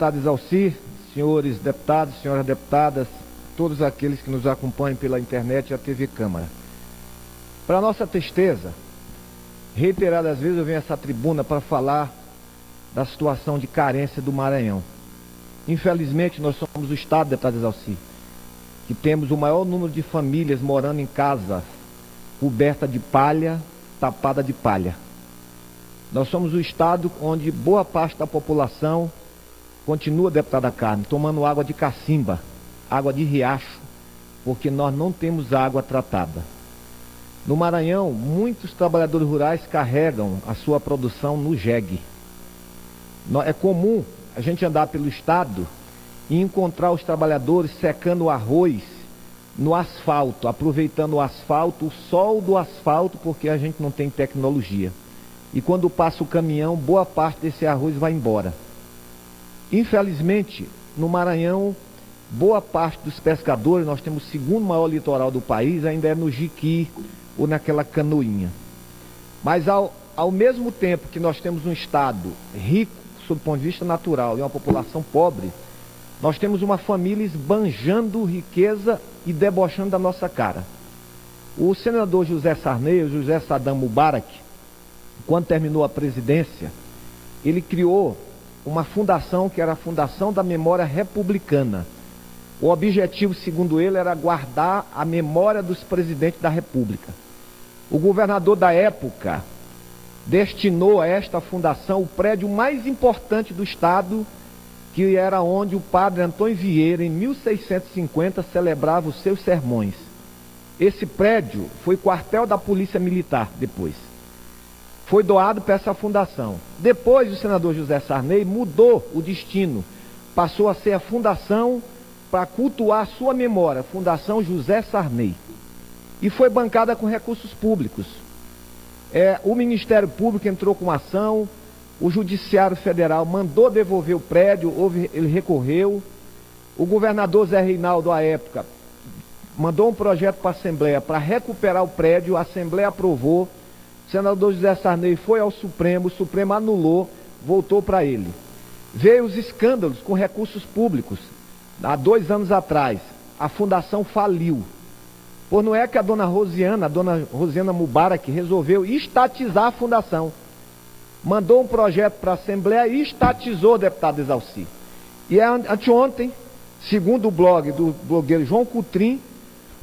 deputado Exalci, senhores deputados, senhoras deputadas, todos aqueles que nos acompanham pela internet e a TV Câmara. Para nossa tristeza, reiteradas vezes eu venho a essa tribuna para falar da situação de carência do Maranhão. Infelizmente, nós somos o estado, deputado Exalci, que temos o maior número de famílias morando em casa coberta de palha, tapada de palha. Nós somos o estado onde boa parte da população continua, deputada Carmen, tomando água de cacimba, água de riacho, porque nós não temos água tratada. No Maranhão, muitos trabalhadores rurais carregam a sua produção no jegue. É comum a gente andar pelo estado e encontrar os trabalhadores secando o arroz no asfalto, aproveitando o asfalto, o sol do asfalto, porque a gente não tem tecnologia. E quando passa o caminhão, boa parte desse arroz vai embora. Infelizmente, no Maranhão, boa parte dos pescadores, nós temos o segundo maior litoral do país, ainda é no jiqui ou naquela canoinha. Mas ao mesmo tempo que nós temos um estado rico, sob o ponto de vista natural, e uma população pobre, nós temos uma família esbanjando riqueza e debochando da nossa cara. O senador José Sarney, o José Saddam Mubarak, quando terminou a presidência, ele criou uma fundação que era a Fundação da Memória Republicana. O objetivo, segundo ele, era guardar a memória dos presidentes da República. O governador da época destinou a esta fundação o prédio mais importante do estado, que era onde o padre Antônio Vieira, em 1650, celebrava os seus sermões. Esse prédio foi quartel da Polícia Militar depois. Foi doado para essa fundação. Depois, o senador José Sarney mudou o destino. Passou a ser a fundação para cultuar a sua memória, Fundação José Sarney. E foi bancada com recursos públicos. O Ministério Público entrou com ação, o Judiciário Federal mandou devolver o prédio, ele recorreu. O governador Zé Reinaldo, à época, mandou um projeto para a Assembleia para recuperar o prédio, a Assembleia aprovou. O senador José Sarney foi ao Supremo, o Supremo anulou, voltou para ele. Veio os escândalos com recursos públicos. Há 2 anos atrás, a fundação faliu. Por não é que a dona Rosiana Mubarak resolveu estatizar a fundação. Mandou um projeto para a Assembleia e estatizou o deputado Exalci. E anteontem, segundo o blog do blogueiro João Coutrin,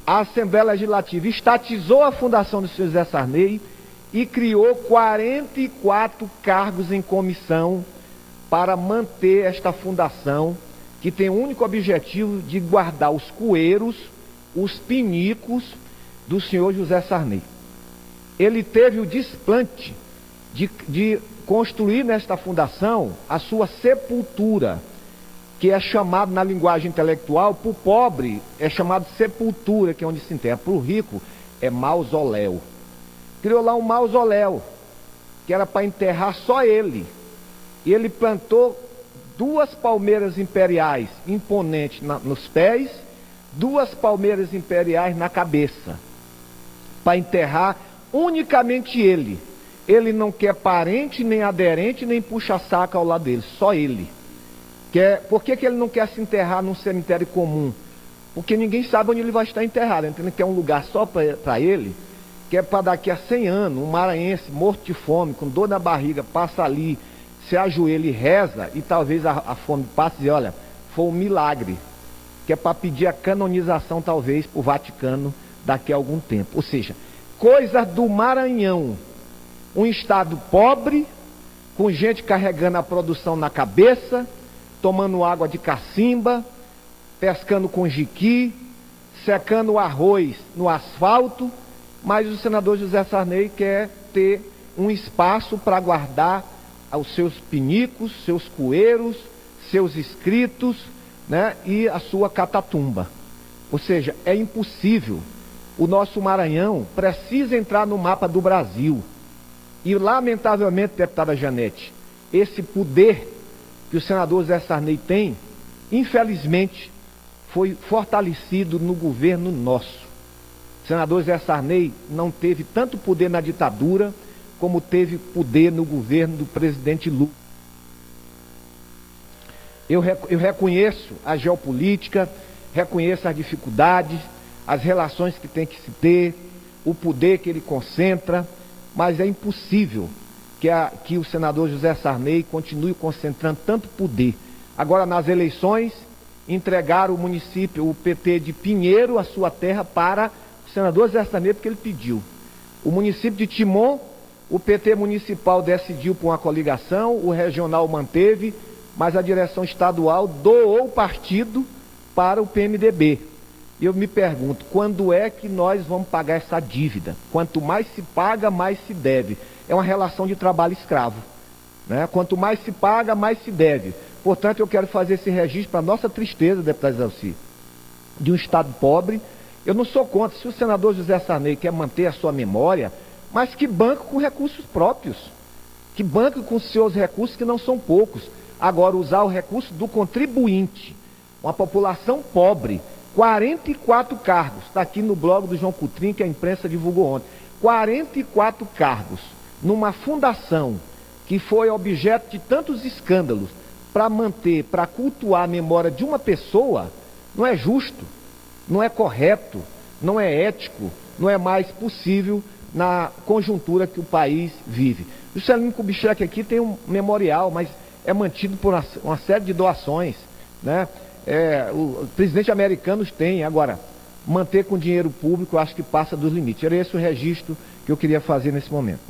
a Assembleia Legislativa estatizou a fundação do senhor José Sarney e criou 44 cargos em comissão para manter esta fundação, que tem o único objetivo de guardar os cueiros, os pinicos do senhor José Sarney. Ele teve o desplante de construir nesta fundação a sua sepultura, que é chamado na linguagem intelectual, para o pobre é chamado sepultura, que é onde se enterra, para o rico é mausoléu. Criou lá um mausoléu, que era para enterrar só ele. E ele plantou 2 palmeiras imperiais imponentes nos pés, 2 palmeiras imperiais na cabeça, para enterrar unicamente ele. Ele não quer parente, nem aderente, nem puxa-saco ao lado dele, só ele. Por que ele não quer se enterrar num cemitério comum? Porque ninguém sabe onde ele vai estar enterrado. Então ele quer um lugar só para ele, que é para daqui a 100 anos, um maranhense morto de fome, com dor na barriga, passa ali, se ajoelha e reza, e talvez a fome passe e diz, olha, foi um milagre, que é para pedir a canonização, talvez, para o Vaticano daqui a algum tempo. Ou seja, coisas do Maranhão, um estado pobre, com gente carregando a produção na cabeça, tomando água de cacimba, pescando com jiqui, secando o arroz no asfalto, mas o senador José Sarney quer ter um espaço para guardar os seus pinicos, seus cueiros, seus escritos, né, e a sua catatumba. Ou seja, é impossível. O nosso Maranhão precisa entrar no mapa do Brasil. E, lamentavelmente, deputada Janete, esse poder que o senador José Sarney tem, infelizmente, foi fortalecido no governo nosso. O senador José Sarney não teve tanto poder na ditadura como teve poder no governo do presidente Lula. Eu reconheço a geopolítica, reconheço as dificuldades, as relações que tem que se ter, o poder que ele concentra, mas é impossível que o senador José Sarney continue concentrando tanto poder. Agora, nas eleições, entregaram o município, o PT de Pinheiro, a sua terra, para o senador José Sarney, porque ele pediu. O município de Timon, o PT municipal decidiu por uma coligação, o regional manteve, mas a direção estadual doou o partido para o PMDB. E eu me pergunto, quando é que nós vamos pagar essa dívida? Quanto mais se paga, mais se deve. É uma relação de trabalho escravo, né? Quanto mais se paga, mais se deve. Portanto, eu quero fazer esse registro para nossa tristeza, deputado Excelci, de um Estado pobre. Eu não sou contra, se o senador José Sarney quer manter a sua memória, mas que banque com recursos próprios, que banque com seus recursos, que não são poucos. Agora, usar o recurso do contribuinte, uma população pobre, 44 cargos, está aqui no blog do João Coutrinho, que a imprensa divulgou ontem, 44 cargos, numa fundação que foi objeto de tantos escândalos, para manter, para cultuar a memória de uma pessoa, não é justo, não é correto, não é ético, não é mais possível na conjuntura que o país vive. O Juscelino Kubitschek aqui tem um memorial, mas é mantido por uma série de doações, né? O presidente americanos tem, agora, manter com dinheiro público, eu acho que passa dos limites. Era esse o registro que eu queria fazer nesse momento.